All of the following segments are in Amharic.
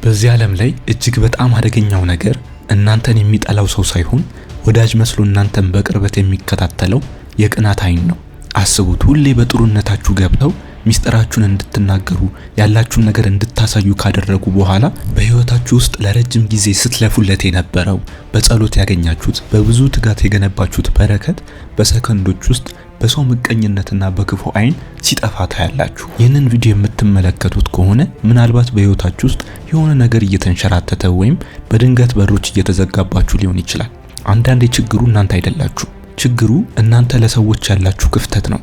በዚህ ዓለም ላይ እጅግ በጣም አደገኛው ነገር እናንተን የሚጠላው ሰው ሳይሆን ወዳጅ መስሎ እናንተን በቅርበት የሚከታተለው የቅናት አይን ነው። አስቡት፣ ሁሌ በጥሩነታችሁ ገብተው ሚስጥራችሁን እንድትናገሩ ያላችሁን ነገር እንድታሳዩ ካደረጉ በኋላ በህይወታችሁ ውስጥ ለረጅም ጊዜ ስትለፉለት የነበረው በጸሎት ያገኛችሁት በብዙ ትጋት የገነባችሁት በረከት በሰከንዶች ውስጥ በሰው ምቀኝነትና በክፉ አይን ሲጠፋ ታያላችሁ። ይህንን ቪዲዮ የምትመለከቱት ከሆነ ምናልባት በህይወታችሁ ውስጥ የሆነ ነገር እየተንሸራተተ ወይም በድንገት በሮች እየተዘጋባችሁ ሊሆን ይችላል። አንዳንዴ ችግሩ እናንተ አይደላችሁ። ችግሩ እናንተ ለሰዎች ያላችሁ ክፍተት ነው።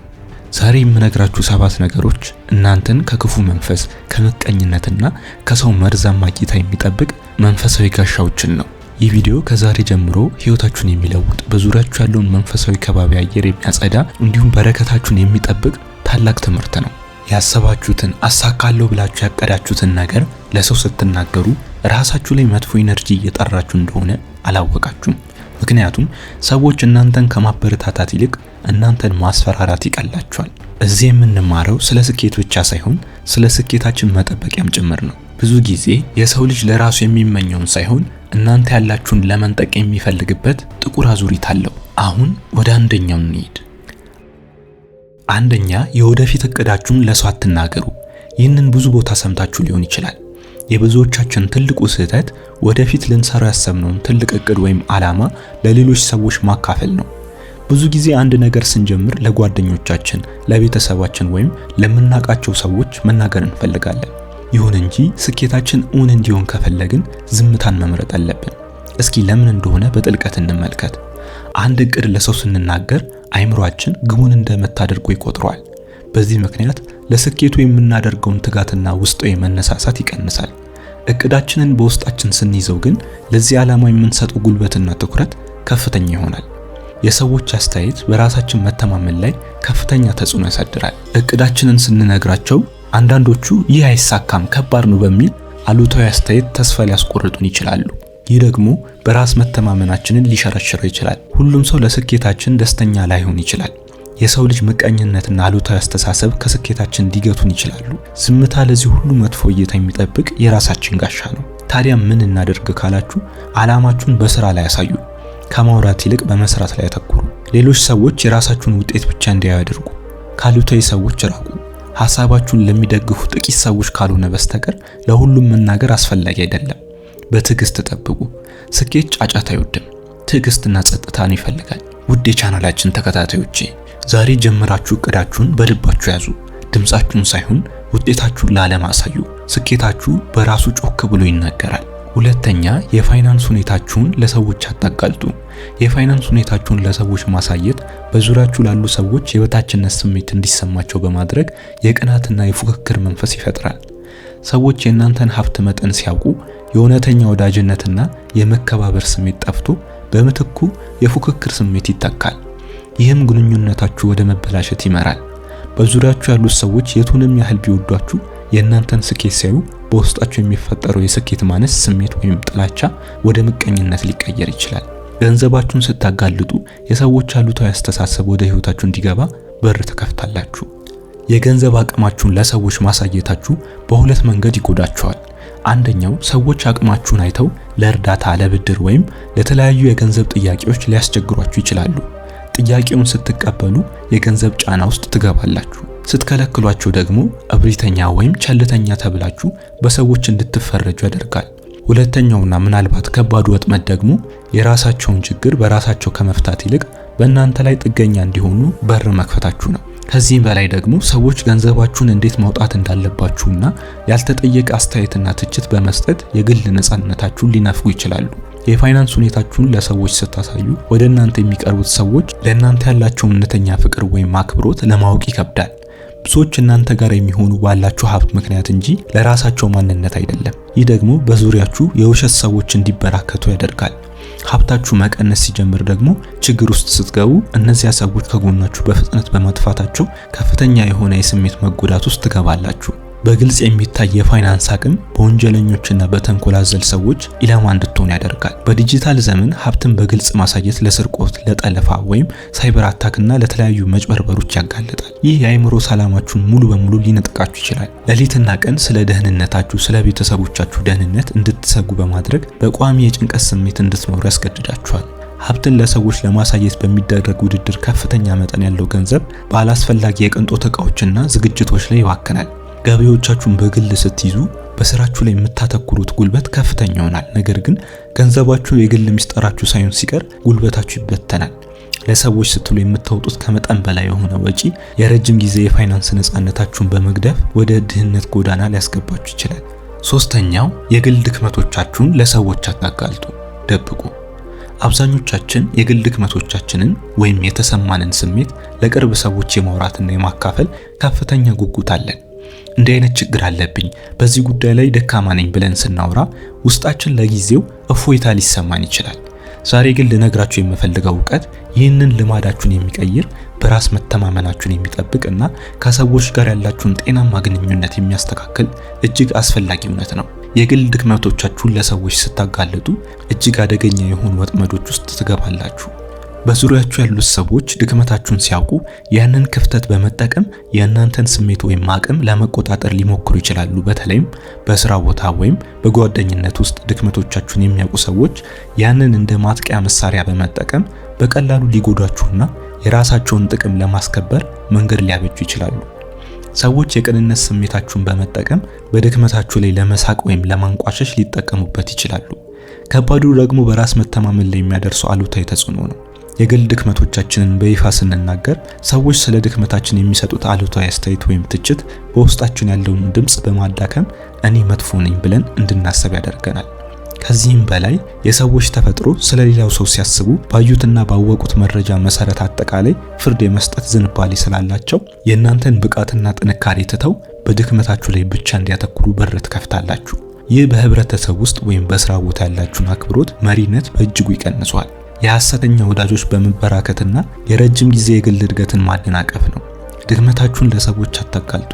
ዛሬ የምነግራችሁ 7 ነገሮች እናንተን ከክፉ መንፈስ፣ ከምቀኝነትና ከሰው መርዛማ እይታ የሚጠብቅ መንፈሳዊ ጋሻዎችን ነው። ይህ ቪዲዮ ከዛሬ ጀምሮ ህይወታችሁን የሚለውጥ በዙሪያችሁ ያለውን መንፈሳዊ ከባቢ አየር የሚያጸዳ እንዲሁም በረከታችሁን የሚጠብቅ ታላቅ ትምህርት ነው። ያሰባችሁትን አሳካለሁ ብላችሁ ያቀዳችሁትን ነገር ለሰው ስትናገሩ ራሳችሁ ላይ መጥፎ ኢነርጂ እየጠራችሁ እንደሆነ አላወቃችሁም። ምክንያቱም ሰዎች እናንተን ከማበረታታት ይልቅ እናንተን ማስፈራራት ይቀላቸዋል። እዚህ የምንማረው ስለ ስኬት ብቻ ሳይሆን ስለ ስኬታችን መጠበቂያም ጭምር ነው። ብዙ ጊዜ የሰው ልጅ ለራሱ የሚመኘውን ሳይሆን እናንተ ያላችሁን ለመንጠቅ የሚፈልግበት ጥቁር አዙሪት አለው። አሁን ወደ አንደኛው እንሂድ። አንደኛ፣ የወደፊት እቅዳችሁን ለሰው አትናገሩ። ይህንን ብዙ ቦታ ሰምታችሁ ሊሆን ይችላል። የብዙዎቻችን ትልቁ ስህተት ወደፊት ልንሰራው ያሰብነውን ትልቅ እቅድ ወይም ዓላማ ለሌሎች ሰዎች ማካፈል ነው። ብዙ ጊዜ አንድ ነገር ስንጀምር ለጓደኞቻችን፣ ለቤተሰባችን ወይም ለምናውቃቸው ሰዎች መናገር እንፈልጋለን። ይሁን እንጂ ስኬታችን እውን እንዲሆን ከፈለግን ዝምታን መምረጥ አለብን። እስኪ ለምን እንደሆነ በጥልቀት እንመልከት። አንድ እቅድ ለሰው ስንናገር አይምሮአችን ግቡን እንደመታ አድርጎ ይቆጥረዋል። በዚህ ምክንያት ለስኬቱ የምናደርገውን ትጋትና ውስጣዊ መነሳሳት ይቀንሳል። እቅዳችንን በውስጣችን ስንይዘው ግን ለዚህ ዓላማ የምንሰጠው ጉልበትና ትኩረት ከፍተኛ ይሆናል። የሰዎች አስተያየት በራሳችን መተማመን ላይ ከፍተኛ ተጽዕኖ ያሳድራል። እቅዳችንን ስንነግራቸው አንዳንዶቹ ይህ አይሳካም፣ ከባድ ነው በሚል አሉታዊ አስተያየት ተስፋ ሊያስቆርጡን ይችላሉ። ይህ ደግሞ በራስ መተማመናችንን ሊሸረሽረው ይችላል። ሁሉም ሰው ለስኬታችን ደስተኛ ላይሆን ይችላል። የሰው ልጅ ምቀኝነትና አሉታዊ አስተሳሰብ ከስኬታችን እንዲገቱን ይችላሉ። ዝምታ ለዚህ ሁሉ መጥፎ እይታ የሚጠብቅ የራሳችን ጋሻ ነው። ታዲያ ምን እናደርግ ካላችሁ፣ ዓላማችሁን በስራ ላይ ያሳዩ። ከማውራት ይልቅ በመስራት ላይ ያተኩሩ። ሌሎች ሰዎች የራሳችሁን ውጤት ብቻ እንዲያዩ ያድርጉ። ካሉታዊ ሰዎች ራቁ። ሐሳባችሁን ለሚደግፉ ጥቂት ሰዎች ካልሆነ በስተቀር ለሁሉም መናገር አስፈላጊ አይደለም። በትዕግስት ጠብቁ። ስኬት ጫጫታ አይወድም፣ ትዕግስትና ጸጥታን ይፈልጋል። ውድ የቻናላችን ተከታታዮቼ፣ ዛሬ ጀምራችሁ እቅዳችሁን በልባችሁ ያዙ። ድምጻችሁን ሳይሆን ውጤታችሁን ለዓለም አሳዩ። ስኬታችሁ በራሱ ጮክ ብሎ ይናገራል። ሁለተኛ፣ የፋይናንስ ሁኔታችሁን ለሰዎች አታጋልጡ። የፋይናንስ ሁኔታችሁን ለሰዎች ማሳየት በዙሪያችሁ ላሉ ሰዎች የበታችነት ስሜት እንዲሰማቸው በማድረግ የቅናትና የፉክክር መንፈስ ይፈጥራል። ሰዎች የእናንተን ሀብት መጠን ሲያውቁ የእውነተኛ ወዳጅነትና የመከባበር ስሜት ጠፍቶ በምትኩ የፉክክር ስሜት ይተካል። ይህም ግንኙነታችሁ ወደ መበላሸት ይመራል። በዙሪያችሁ ያሉት ሰዎች የቱንም ያህል ቢወዷችሁ የእናንተን ስኬት ሲያዩ በውስጣችሁ የሚፈጠረው የስኬት ማነስ ስሜት ወይም ጥላቻ ወደ ምቀኝነት ሊቀየር ይችላል። ገንዘባችሁን ስታጋልጡ የሰዎች አሉታዊ አስተሳሰብ ወደ ህይወታችሁ እንዲገባ በር ተከፍታላችሁ። የገንዘብ አቅማችሁን ለሰዎች ማሳየታችሁ በሁለት መንገድ ይጎዳችኋል። አንደኛው፣ ሰዎች አቅማችሁን አይተው ለእርዳታ፣ ለብድር ወይም ለተለያዩ የገንዘብ ጥያቄዎች ሊያስቸግሯችሁ ይችላሉ። ጥያቄውን ስትቀበሉ የገንዘብ ጫና ውስጥ ትገባላችሁ። ስትከለክሏቸው ደግሞ እብሪተኛ ወይም ቸልተኛ ተብላችሁ በሰዎች እንድትፈረጁ ያደርጋል። ሁለተኛውና ምናልባት ከባዱ ወጥመድ ደግሞ የራሳቸውን ችግር በራሳቸው ከመፍታት ይልቅ በእናንተ ላይ ጥገኛ እንዲሆኑ በር መክፈታችሁ ነው። ከዚህም በላይ ደግሞ ሰዎች ገንዘባችሁን እንዴት ማውጣት እንዳለባችሁና ያልተጠየቀ አስተያየትና ትችት በመስጠት የግል ነፃነታችሁን ሊነፍጉ ይችላሉ። የፋይናንስ ሁኔታችሁን ለሰዎች ስታሳዩ ወደ እናንተ የሚቀርቡት ሰዎች ለእናንተ ያላቸውን እውነተኛ ፍቅር ወይም አክብሮት ለማወቅ ይከብዳል። ብዙዎች እናንተ ጋር የሚሆኑ ባላችሁ ሀብት ምክንያት እንጂ ለራሳቸው ማንነት አይደለም። ይህ ደግሞ በዙሪያችሁ የውሸት ሰዎች እንዲበራከቱ ያደርጋል። ሀብታችሁ መቀነስ ሲጀምር ደግሞ ችግር ውስጥ ስትገቡ እነዚያ ሰዎች ከጎናችሁ በፍጥነት በመጥፋታቸው ከፍተኛ የሆነ የስሜት መጎዳት ውስጥ ትገባላችሁ። በግልጽ የሚታይ የፋይናንስ አቅም በወንጀለኞችና በተንኮል አዘል ሰዎች ኢላማ እንድትሆኑ ያደርጋል። በዲጂታል ዘመን ሀብትን በግልጽ ማሳየት ለስርቆት፣ ለጠለፋ ወይም ሳይበር አታክና ለተለያዩ መጭበርበሮች ያጋልጣል። ይህ የአእምሮ ሰላማችሁን ሙሉ በሙሉ ሊነጥቃችሁ ይችላል። ሌሊትና ቀን ስለ ደህንነታችሁ፣ ስለ ቤተሰቦቻችሁ ደህንነት እንድትሰጉ በማድረግ በቋሚ የጭንቀት ስሜት እንድትኖሩ ያስገድዳችኋል። ሀብትን ለሰዎች ለማሳየት በሚደረግ ውድድር ከፍተኛ መጠን ያለው ገንዘብ ባላስፈላጊ የቅንጦት ዕቃዎችና ዝግጅቶች ላይ ይባክናል። ገቢዎቻችሁን በግል ስትይዙ በስራችሁ ላይ የምታተኩሩት ጉልበት ከፍተኛ ይሆናል። ነገር ግን ገንዘባችሁ የግል ምስጢራችሁ ሳይሆን ሲቀር ጉልበታችሁ ይበተናል። ለሰዎች ስትሉ የምታወጡት ከመጠን በላይ የሆነ ወጪ የረጅም ጊዜ የፋይናንስ ነፃነታችሁን በመግደፍ ወደ ድህነት ጎዳና ሊያስገባችሁ ይችላል። ሶስተኛው የግል ድክመቶቻችሁን ለሰዎች አታጋልጡ፣ ደብቁ። አብዛኞቻችን የግል ድክመቶቻችንን ወይም የተሰማንን ስሜት ለቅርብ ሰዎች የማውራትና የማካፈል ከፍተኛ ጉጉት አለን። እንዲህ አይነት ችግር አለብኝ፣ በዚህ ጉዳይ ላይ ደካማ ነኝ ብለን ስናወራ ውስጣችን ለጊዜው እፎይታ ሊሰማን ይችላል። ዛሬ ግን ልነግራችሁ የምፈልገው ዕውቀት ይህንን ልማዳችሁን የሚቀይር፣ በራስ መተማመናችሁን የሚጠብቅ እና ከሰዎች ጋር ያላችሁን ጤናማ ግንኙነት የሚያስተካክል እጅግ አስፈላጊ እውነት ነው። የግል ድክመቶቻችሁን ለሰዎች ስታጋልጡ እጅግ አደገኛ የሆኑ ወጥመዶች ውስጥ ትገባላችሁ። በዙሪያችሁ ያሉት ሰዎች ድክመታችሁን ሲያውቁ ያንን ክፍተት በመጠቀም የእናንተን ስሜት ወይም አቅም ለመቆጣጠር ሊሞክሩ ይችላሉ። በተለይም በስራ ቦታ ወይም በጓደኝነት ውስጥ ድክመቶቻችሁን የሚያውቁ ሰዎች ያንን እንደ ማጥቂያ መሳሪያ በመጠቀም በቀላሉ ሊጎዷችሁና የራሳቸውን ጥቅም ለማስከበር መንገድ ሊያበጁ ይችላሉ። ሰዎች የቅንነት ስሜታችሁን በመጠቀም በድክመታችሁ ላይ ለመሳቅ ወይም ለማንቋሸሽ ሊጠቀሙበት ይችላሉ። ከባዱ ደግሞ በራስ መተማመን ላይ የሚያደርሰው አሉታዊ ተጽዕኖ ነው። የግል ድክመቶቻችንን በይፋ ስንናገር ሰዎች ስለ ድክመታችን የሚሰጡት አሉታዊ አስተያየት ወይም ትችት በውስጣችን ያለውን ድምጽ በማዳከም እኔ መጥፎ ነኝ ብለን እንድናስብ ያደርገናል። ከዚህም በላይ የሰዎች ተፈጥሮ ስለሌላው ሰው ሲያስቡ ባዩትና ባወቁት መረጃ መሰረት አጠቃላይ ፍርድ የመስጠት ዝንባሌ ስላላቸው የእናንተን ብቃትና ጥንካሬ ትተው በድክመታችሁ ላይ ብቻ እንዲያተኩሩ በር ትከፍታላችሁ። ይህ በህብረተሰብ ውስጥ ወይም በስራ ቦታ ያላችሁን አክብሮት፣ መሪነት በእጅጉ ይቀንሷል። የሐሰተኛ ወዳጆች በመበራከትና የረጅም ጊዜ የግል እድገትን ማደናቀፍ ነው። ድክመታችሁን ለሰዎች አታጋልጡ።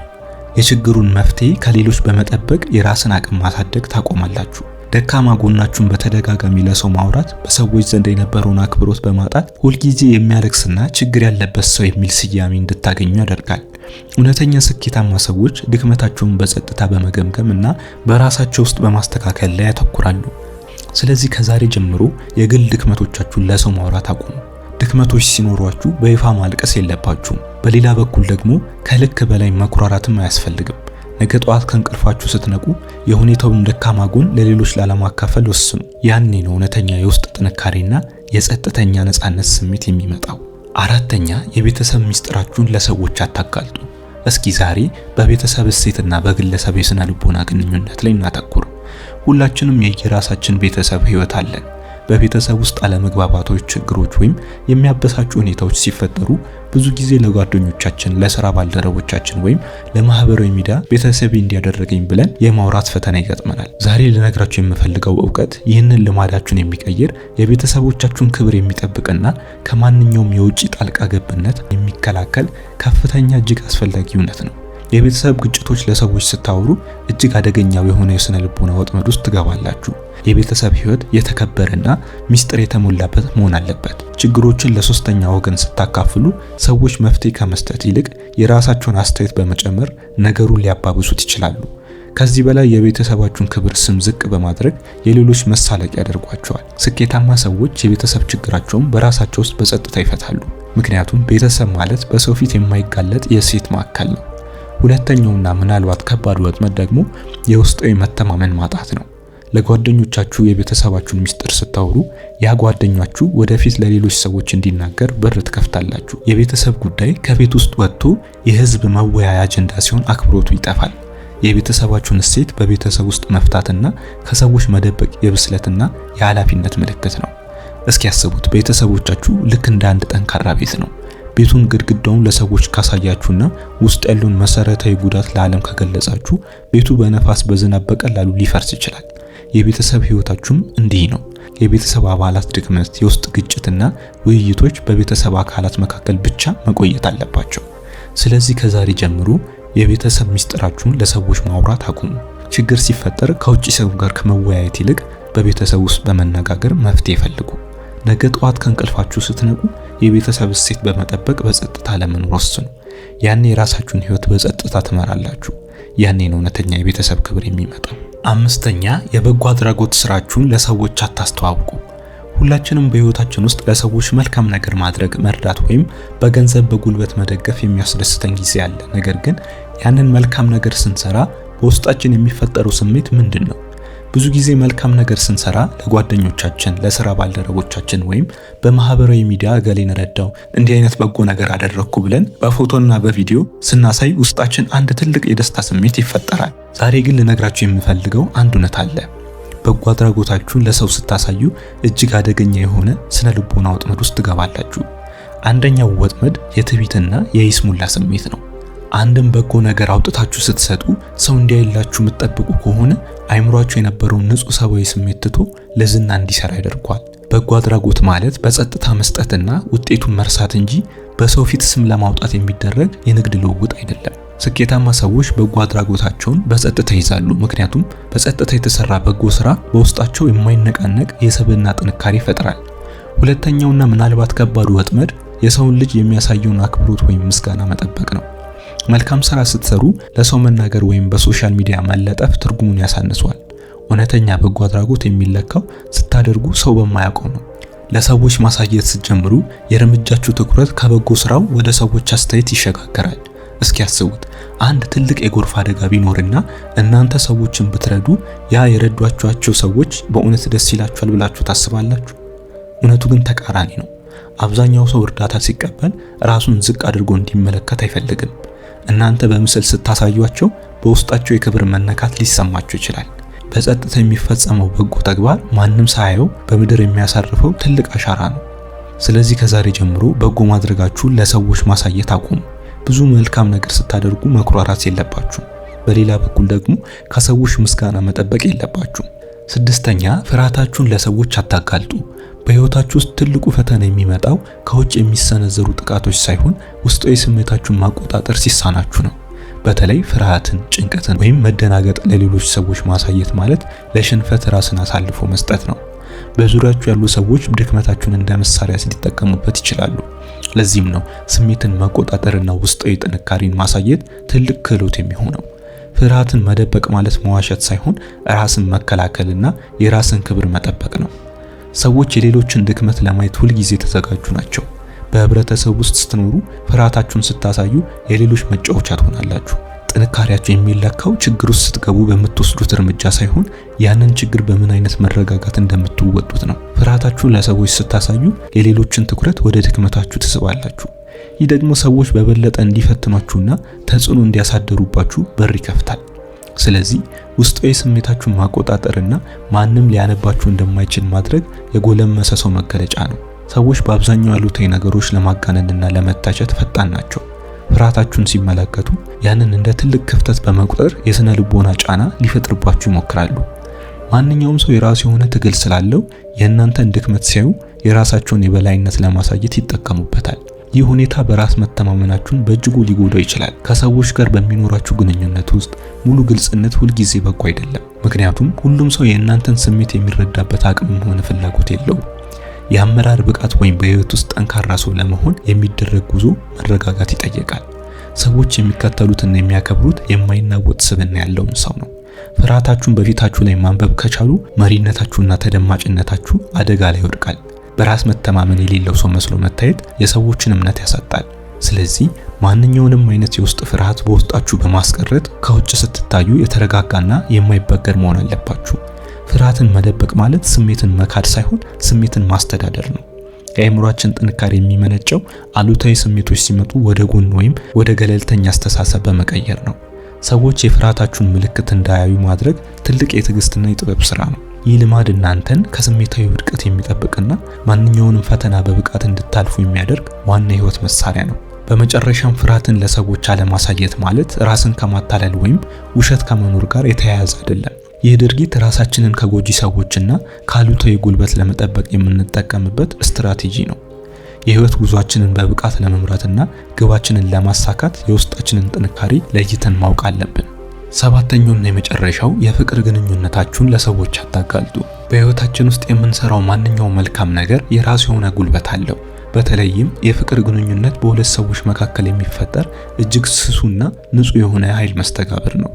የችግሩን መፍትሄ ከሌሎች በመጠበቅ የራስን አቅም ማሳደግ ታቆማላችሁ። ደካማ ጎናችሁን በተደጋጋሚ ለሰው ማውራት በሰዎች ዘንድ የነበረውን አክብሮት በማጣት ሁልጊዜ የሚያለቅስና ችግር ያለበት ሰው የሚል ስያሜ እንድታገኙ ያደርጋል። እውነተኛ ስኬታማ ሰዎች ድክመታቸውን በጸጥታ በመገምገም እና በራሳቸው ውስጥ በማስተካከል ላይ ያተኩራሉ። ስለዚህ ከዛሬ ጀምሮ የግል ድክመቶቻችሁን ለሰው ማውራት አቁሙ። ድክመቶች ሲኖሯችሁ በይፋ ማልቀስ የለባችሁም። በሌላ በኩል ደግሞ ከልክ በላይ መኩራራትም አያስፈልግም። ነገ ጠዋት ከእንቅልፋችሁ ስትነቁ የሁኔታውን ደካማ ጎን ለሌሎች ላለማካፈል ወስኑ። ያኔ ነው እውነተኛ የውስጥ ጥንካሬና የጸጥተኛ ነፃነት ስሜት የሚመጣው። አራተኛ፣ የቤተሰብ ሚስጥራችሁን ለሰዎች አታጋልጡ። እስኪ ዛሬ በቤተሰብ እሴትና በግለሰብ የስነ ልቦና ግንኙነት ላይ እናተኩር። ሁላችንም የየራሳችን ቤተሰብ ህይወት አለን። በቤተሰብ ውስጥ አለመግባባቶች፣ ችግሮች ወይም የሚያበሳጩ ሁኔታዎች ሲፈጠሩ ብዙ ጊዜ ለጓደኞቻችን፣ ለሥራ ባልደረቦቻችን ወይም ለማህበራዊ ሚዲያ ቤተሰብ እንዲያደርገኝ ብለን የማውራት ፈተና ይገጥመናል። ዛሬ ልነግራችሁ የምፈልገው ዕውቀት ይህንን ልማዳችሁን የሚቀይር፣ የቤተሰቦቻችሁን ክብር የሚጠብቅና ከማንኛውም የውጭ ጣልቃ ገብነት የሚከላከል ከፍተኛ እጅግ አስፈላጊ እውነት ነው። የቤተሰብ ግጭቶች ለሰዎች ስታወሩ እጅግ አደገኛው የሆነ የስነ ልቦና ወጥመድ ውስጥ ትገባላችሁ። የቤተሰብ ህይወት የተከበረና ሚስጥር የተሞላበት መሆን አለበት። ችግሮችን ለሶስተኛ ወገን ስታካፍሉ ሰዎች መፍትሄ ከመስጠት ይልቅ የራሳቸውን አስተያየት በመጨመር ነገሩን ሊያባብሱት ይችላሉ። ከዚህ በላይ የቤተሰባችሁን ክብር ስም ዝቅ በማድረግ የሌሎች መሳለቂያ ያደርጓቸዋል። ስኬታማ ሰዎች የቤተሰብ ችግራቸውን በራሳቸው ውስጥ በጸጥታ ይፈታሉ። ምክንያቱም ቤተሰብ ማለት በሰው ፊት የማይጋለጥ የእሴት ማዕከል ነው። ሁለተኛውና ምናልባት ከባድ ወጥመድ ደግሞ የውስጣዊ መተማመን ማጣት ነው። ለጓደኞቻችሁ የቤተሰባችሁን ሚስጥር ስታወሩ ያ ጓደኛችሁ ወደፊት ለሌሎች ሰዎች እንዲናገር በር ትከፍታላችሁ። የቤተሰብ ጉዳይ ከቤት ውስጥ ወጥቶ የህዝብ መወያያ አጀንዳ ሲሆን አክብሮቱ ይጠፋል። የቤተሰባችሁን እሴት በቤተሰብ ውስጥ መፍታትና ከሰዎች መደበቅ የብስለትና የኃላፊነት ምልክት ነው። እስኪ ያስቡት፣ ቤተሰቦቻችሁ ልክ እንደ አንድ ጠንካራ ቤት ነው። ቤቱን ግድግዳውን ለሰዎች ካሳያችሁና ውስጥ ያለውን መሰረታዊ ጉዳት ለዓለም ከገለጻችሁ ቤቱ በነፋስ በዝናብ በቀላሉ ሊፈርስ ይችላል። የቤተሰብ ህይወታችሁም እንዲህ ነው። የቤተሰብ አባላት ድክመት፣ የውስጥ ግጭትና ውይይቶች በቤተሰብ አካላት መካከል ብቻ መቆየት አለባቸው። ስለዚህ ከዛሬ ጀምሮ የቤተሰብ ሚስጥራችሁን ለሰዎች ማውራት አቁሙ። ችግር ሲፈጠር ከውጭ ሰው ጋር ከመወያየት ይልቅ በቤተሰብ ውስጥ በመነጋገር መፍትሄ ፈልጉ። ነገ ጠዋት ከእንቅልፋችሁ ስትነቁ የቤተሰብ እሴት በመጠበቅ በጸጥታ ለመኖር ወስኑ። ያኔ የራሳችሁን ህይወት በጸጥታ ትመራላችሁ። ያኔ ነው እውነተኛ የቤተሰብ ክብር የሚመጣው። አምስተኛ፣ የበጎ አድራጎት ስራችሁን ለሰዎች አታስተዋውቁ። ሁላችንም በህይወታችን ውስጥ ለሰዎች መልካም ነገር ማድረግ፣ መርዳት ወይም በገንዘብ በጉልበት መደገፍ የሚያስደስተን ጊዜ አለ። ነገር ግን ያንን መልካም ነገር ስንሰራ በውስጣችን የሚፈጠረው ስሜት ምንድን ነው? ብዙ ጊዜ መልካም ነገር ስንሰራ ለጓደኞቻችን፣ ለስራ ባልደረቦቻችን ወይም በማህበራዊ ሚዲያ እገሌን ረዳው፣ እንዲህ አይነት በጎ ነገር አደረግኩ ብለን በፎቶና በቪዲዮ ስናሳይ ውስጣችን አንድ ትልቅ የደስታ ስሜት ይፈጠራል። ዛሬ ግን ልነግራችሁ የምፈልገው አንድ እውነት አለ። በጎ አድራጎታችሁን ለሰው ስታሳዩ እጅግ አደገኛ የሆነ ስነ ልቦና ወጥመድ ውስጥ ትገባላችሁ። አንደኛው ወጥመድ የትዕቢትና የይስሙላ ስሜት ነው። አንድም በጎ ነገር አውጥታችሁ ስትሰጡ ሰው እንዲያይላችሁ የምትጠብቁ ከሆነ አይምሯችሁ የነበረውን ንጹህ ሰብአዊ ስሜት ትቶ ለዝና እንዲሰራ ያደርጓል። በጎ አድራጎት ማለት በጸጥታ መስጠትና ውጤቱን መርሳት እንጂ በሰው ፊት ስም ለማውጣት የሚደረግ የንግድ ልውውጥ አይደለም። ስኬታማ ሰዎች በጎ አድራጎታቸውን በጸጥታ ይዛሉ፣ ምክንያቱም በጸጥታ የተሰራ በጎ ስራ በውስጣቸው የማይነቃነቅ የሰብዕና ጥንካሬ ይፈጥራል። ሁለተኛውና ምናልባት ከባዱ ወጥመድ የሰውን ልጅ የሚያሳየውን አክብሮት ወይም ምስጋና መጠበቅ ነው። መልካም ስራ ስትሰሩ ለሰው መናገር ወይም በሶሻል ሚዲያ መለጠፍ ትርጉሙን ያሳንሰዋል። እውነተኛ በጎ አድራጎት የሚለካው ስታደርጉ ሰው በማያውቀው ነው። ለሰዎች ማሳየት ስትጀምሩ የእርምጃችሁ ትኩረት ከበጎ ስራው ወደ ሰዎች አስተያየት ይሸጋገራል። እስኪ ያስቡት፣ አንድ ትልቅ የጎርፍ አደጋ ቢኖርና እናንተ ሰዎችን ብትረዱ ያ የረዷቸው ሰዎች በእውነት ደስ ይላቸዋል ብላችሁ ታስባላችሁ? እውነቱ ግን ተቃራኒ ነው። አብዛኛው ሰው እርዳታ ሲቀበል ራሱን ዝቅ አድርጎ እንዲመለከት አይፈልግም። እናንተ በምስል ስታሳዩቸው በውስጣቸው የክብር መነካት ሊሰማቸው ይችላል። በጸጥታ የሚፈጸመው በጎ ተግባር ማንም ሳያየው በምድር የሚያሳርፈው ትልቅ አሻራ ነው። ስለዚህ ከዛሬ ጀምሮ በጎ ማድረጋችሁን ለሰዎች ማሳየት አቁሙ። ብዙ መልካም ነገር ስታደርጉ መኩራራት የለባችሁም። በሌላ በኩል ደግሞ ከሰዎች ምስጋና መጠበቅ የለባችሁም። ስድስተኛ፣ ፍርሃታችሁን ለሰዎች አታጋልጡ። በህይወታችሁ ውስጥ ትልቁ ፈተና የሚመጣው ከውጭ የሚሰነዘሩ ጥቃቶች ሳይሆን ውስጣዊ ስሜታችሁን ማቆጣጠር ሲሳናችሁ ነው። በተለይ ፍርሃትን፣ ጭንቀትን ወይም መደናገጥ ለሌሎች ሰዎች ማሳየት ማለት ለሽንፈት ራስን አሳልፎ መስጠት ነው። በዙሪያችሁ ያሉ ሰዎች ድክመታችሁን እንደ መሳሪያ ሊጠቀሙበት ይችላሉ። ለዚህም ነው ስሜትን መቆጣጠርና ውስጣዊ ጥንካሬን ማሳየት ትልቅ ክህሎት የሚሆነው። ፍርሃትን መደበቅ ማለት መዋሸት ሳይሆን ራስን መከላከልና የራስን ክብር መጠበቅ ነው። ሰዎች የሌሎችን ድክመት ለማየት ሁል ጊዜ የተዘጋጁ ናቸው። በህብረተሰብ ውስጥ ስትኖሩ ፍርሃታችሁን ስታሳዩ የሌሎች መጫወቻ ትሆናላችሁ። ጥንካሬያችሁ የሚለካው ችግር ውስጥ ስትገቡ በምትወስዱት እርምጃ ሳይሆን ያንን ችግር በምን አይነት መረጋጋት እንደምትወጡት ነው። ፍርሃታችሁን ለሰዎች ስታሳዩ የሌሎችን ትኩረት ወደ ድክመታችሁ ትስባላችሁ። ይህ ደግሞ ሰዎች በበለጠ እንዲፈትኗችሁና ተጽዕኖ እንዲያሳደሩባችሁ በር ይከፍታል። ስለዚህ ውስጣዊ ስሜታችሁን ማቆጣጠርና ማንም ሊያነባችሁ እንደማይችል ማድረግ የጎለመሰ ሰው መገለጫ ነው። ሰዎች በአብዛኛው ያሉታዊ ነገሮች ለማጋነንና ለመታቸት ፈጣን ናቸው። ፍርሃታችሁን ሲመለከቱ ያንን እንደ ትልቅ ክፍተት በመቁጠር የስነ ልቦና ጫና ሊፈጥርባችሁ ይሞክራሉ። ማንኛውም ሰው የራሱ የሆነ ትግል ስላለው የእናንተን ድክመት ሲያዩ የራሳቸውን የበላይነት ለማሳየት ይጠቀሙበታል። ይህ ሁኔታ በራስ መተማመናችሁን በእጅጉ ሊጎዳው ይችላል። ከሰዎች ጋር በሚኖራችሁ ግንኙነት ውስጥ ሙሉ ግልጽነት ሁልጊዜ በጎ አይደለም። ምክንያቱም ሁሉም ሰው የእናንተን ስሜት የሚረዳበት አቅምም ሆነ ፍላጎት የለውም። የአመራር ብቃት ወይም በህይወት ውስጥ ጠንካራ ሰው ለመሆን የሚደረግ ጉዞ መረጋጋት ይጠይቃል። ሰዎች የሚከተሉትና የሚያከብሩት የማይናወጥ ስብዕና ያለውን ሰው ነው። ፍርሃታችሁን በፊታችሁ ላይ ማንበብ ከቻሉ መሪነታችሁና ተደማጭነታችሁ አደጋ ላይ ይወድቃል። በራስ መተማመን የሌለው ሰው መስሎ መታየት የሰዎችን እምነት ያሳጣል። ስለዚህ ማንኛውንም አይነት የውስጥ ፍርሃት በውስጣችሁ በማስቀረት ከውጭ ስትታዩ የተረጋጋና የማይበገር መሆን አለባችሁ። ፍርሃትን መደበቅ ማለት ስሜትን መካድ ሳይሆን ስሜትን ማስተዳደር ነው። የአእምሯችን ጥንካሬ የሚመነጨው አሉታዊ ስሜቶች ሲመጡ ወደ ጎን ወይም ወደ ገለልተኛ አስተሳሰብ በመቀየር ነው። ሰዎች የፍርሃታችሁን ምልክት እንዳያዩ ማድረግ ትልቅ የትዕግስትና የጥበብ ስራ ነው። ይህ ልማድ እናንተን ከስሜታዊ ውድቀት የሚጠብቅና ማንኛውንም ፈተና በብቃት እንድታልፉ የሚያደርግ ዋና የህይወት መሳሪያ ነው። በመጨረሻም ፍርሃትን ለሰዎች አለማሳየት ማለት ራስን ከማታለል ወይም ውሸት ከመኖር ጋር የተያያዘ አይደለም። ይህ ድርጊት ራሳችንን ከጎጂ ሰዎችና ከአሉታዊ ጉልበት ለመጠበቅ የምንጠቀምበት ስትራቴጂ ነው። የህይወት ጉዟችንን በብቃት ለመምራትና ግባችንን ለማሳካት የውስጣችንን ጥንካሬ ለይተን ማወቅ አለብን። ሰባተኛውና የመጨረሻው የፍቅር ግንኙነታችሁን ለሰዎች አታጋልጡ። በህይወታችን ውስጥ የምንሰራው ማንኛውም መልካም ነገር የራሱ የሆነ ጉልበት አለው። በተለይም የፍቅር ግንኙነት በሁለት ሰዎች መካከል የሚፈጠር እጅግ ስሱና ንጹህ የሆነ ኃይል መስተጋብር ነው።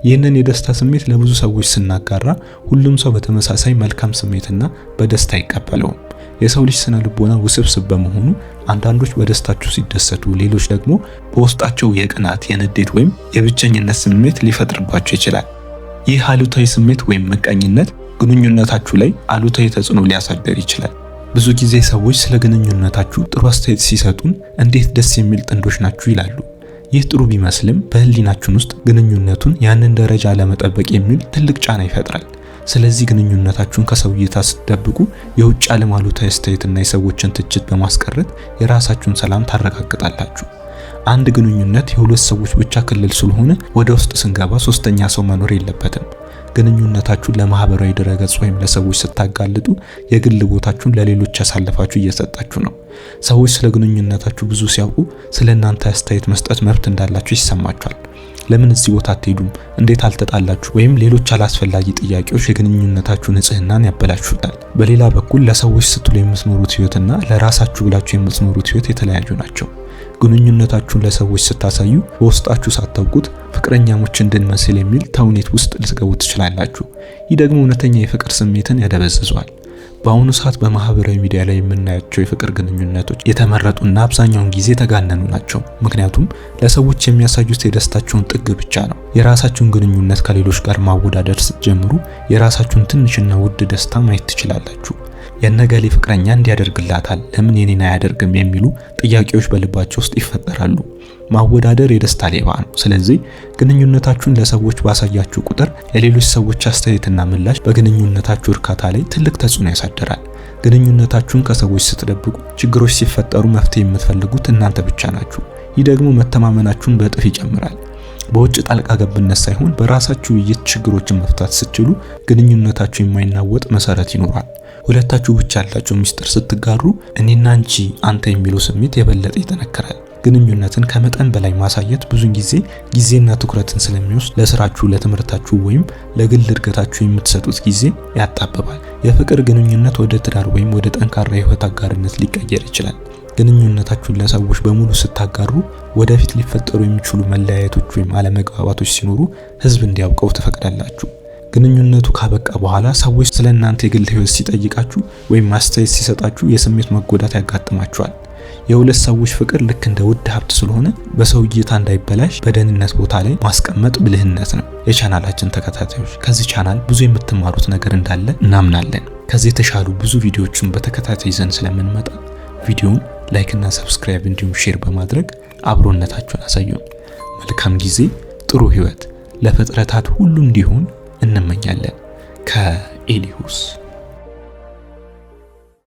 ይህንን የደስታ ስሜት ለብዙ ሰዎች ስናጋራ ሁሉም ሰው በተመሳሳይ መልካም ስሜትና በደስታ አይቀበለውም። የሰው ልጅ ስነ ልቦና ውስብስብ በመሆኑ አንዳንዶች በደስታቸው ሲደሰቱ፣ ሌሎች ደግሞ በውስጣቸው የቅናት፣ የንዴት ወይም የብቸኝነት ስሜት ሊፈጥርባቸው ይችላል። ይህ አሉታዊ ስሜት ወይም ምቀኝነት ግንኙነታችሁ ላይ አሉታዊ ተጽዕኖ ሊያሳድር ይችላል። ብዙ ጊዜ ሰዎች ስለ ግንኙነታችሁ ጥሩ አስተያየት ሲሰጡን እንዴት ደስ የሚል ጥንዶች ናችሁ ይላሉ። ይህ ጥሩ ቢመስልም በህሊናችን ውስጥ ግንኙነቱን ያንን ደረጃ ለመጠበቅ የሚል ትልቅ ጫና ይፈጥራል። ስለዚህ ግንኙነታችሁን ከሰው እይታ ስትደብቁ የውጭ ዓለም አሉታዊ አስተያየትና የሰዎችን ትችት በማስቀረት የራሳችሁን ሰላም ታረጋግጣላችሁ። አንድ ግንኙነት የሁለት ሰዎች ብቻ ክልል ስለሆነ ወደ ውስጥ ስንገባ ሶስተኛ ሰው መኖር የለበትም። ግንኙነታችሁን ለማህበራዊ ድረገጽ ወይም ለሰዎች ስታጋልጡ የግል ቦታችሁን ለሌሎች ያሳልፋችሁ እየሰጣችሁ ነው። ሰዎች ስለ ግንኙነታችሁ ብዙ ሲያውቁ ስለ እናንተ አስተያየት መስጠት መብት እንዳላችሁ ይሰማችኋል። ለምን እዚህ ቦታ አትሄዱም? እንዴት አልተጣላችሁ? ወይም ሌሎች አላስፈላጊ ጥያቄዎች የግንኙነታችሁ ንጽህናን ያበላሹታል። በሌላ በኩል ለሰዎች ስትሉ የምትኖሩት ህይወትና ለራሳችሁ ብላችሁ የምትኖሩት ህይወት የተለያዩ ናቸው። ግንኙነታችሁን ለሰዎች ስታሳዩ በውስጣችሁ ሳታውቁት ፍቅረኛሞች እንድንመስል የሚል ተውኔት ውስጥ ልትገቡ ትችላላችሁ። ይህ ደግሞ እውነተኛ የፍቅር ስሜትን ያደበዝዟል። በአሁኑ ሰዓት በማህበራዊ ሚዲያ ላይ የምናያቸው የፍቅር ግንኙነቶች የተመረጡና አብዛኛውን ጊዜ የተጋነኑ ናቸው። ምክንያቱም ለሰዎች የሚያሳዩት የደስታቸውን ጥግ ብቻ ነው። የራሳችሁን ግንኙነት ከሌሎች ጋር ማወዳደር ስትጀምሩ የራሳችሁን ትንሽና ውድ ደስታ ማየት ትችላላችሁ። የነገሌ ፍቅረኛ እንዲያደርግላታል ለምን የኔን አያደርግም የሚሉ ጥያቄዎች በልባቸው ውስጥ ይፈጠራሉ። ማወዳደር የደስታ ሌባ ነው። ስለዚህ ግንኙነታችሁን ለሰዎች ባሳያችሁ ቁጥር የሌሎች ሰዎች አስተያየትና ምላሽ በግንኙነታችሁ እርካታ ላይ ትልቅ ተጽዕኖ ያሳድራል። ግንኙነታችሁን ከሰዎች ስትደብቁ ችግሮች ሲፈጠሩ መፍትሄ የምትፈልጉት እናንተ ብቻ ናችሁ። ይህ ደግሞ መተማመናችሁን በእጥፍ ይጨምራል። በውጭ ጣልቃ ገብነት ሳይሆን በራሳችሁ ውይይት ችግሮችን መፍታት ስትችሉ ግንኙነታችሁ የማይናወጥ መሰረት ይኖራል። ሁለታችሁ ብቻ ያላችሁ ሚስጥር ስትጋሩ እኔና አንቺ፣ አንተ የሚለው ስሜት የበለጠ ይጠነክራል። ግንኙነትን ከመጠን በላይ ማሳየት ብዙን ጊዜና ትኩረትን ስለሚወስድ ለስራችሁ፣ ለትምህርታችሁ ወይም ለግል እድገታችሁ የምትሰጡት ጊዜ ያጣብባል። የፍቅር ግንኙነት ወደ ትዳር ወይም ወደ ጠንካራ የህይወት አጋርነት ሊቀየር ይችላል። ግንኙነታችሁን ለሰዎች በሙሉ ስታጋሩ ወደፊት ሊፈጠሩ የሚችሉ መለያየቶች ወይም አለመግባባቶች ሲኖሩ ህዝብ እንዲያውቀው ትፈቅዳላችሁ። ግንኙነቱ ካበቃ በኋላ ሰዎች ስለ እናንተ የግል ህይወት ሲጠይቃችሁ ወይም አስተያየት ሲሰጣችሁ የስሜት መጎዳት ያጋጥማችኋል። የሁለት ሰዎች ፍቅር ልክ እንደ ውድ ሀብት ስለሆነ በሰው እይታ እንዳይበላሽ በደህንነት ቦታ ላይ ማስቀመጥ ብልህነት ነው። የቻናላችን ተከታታዮች ከዚህ ቻናል ብዙ የምትማሩት ነገር እንዳለ እናምናለን። ከዚህ የተሻሉ ብዙ ቪዲዮዎችን በተከታታይ ይዘን ስለምንመጣ ቪዲዮውን ላይክ እና ሰብስክራይብ እንዲሁም ሼር በማድረግ አብሮነታችሁን አሳዩን። መልካም ጊዜ፣ ጥሩ ህይወት ለፍጥረታት ሁሉ እንዲሆን እንመኛለን። ከኤሊሁስ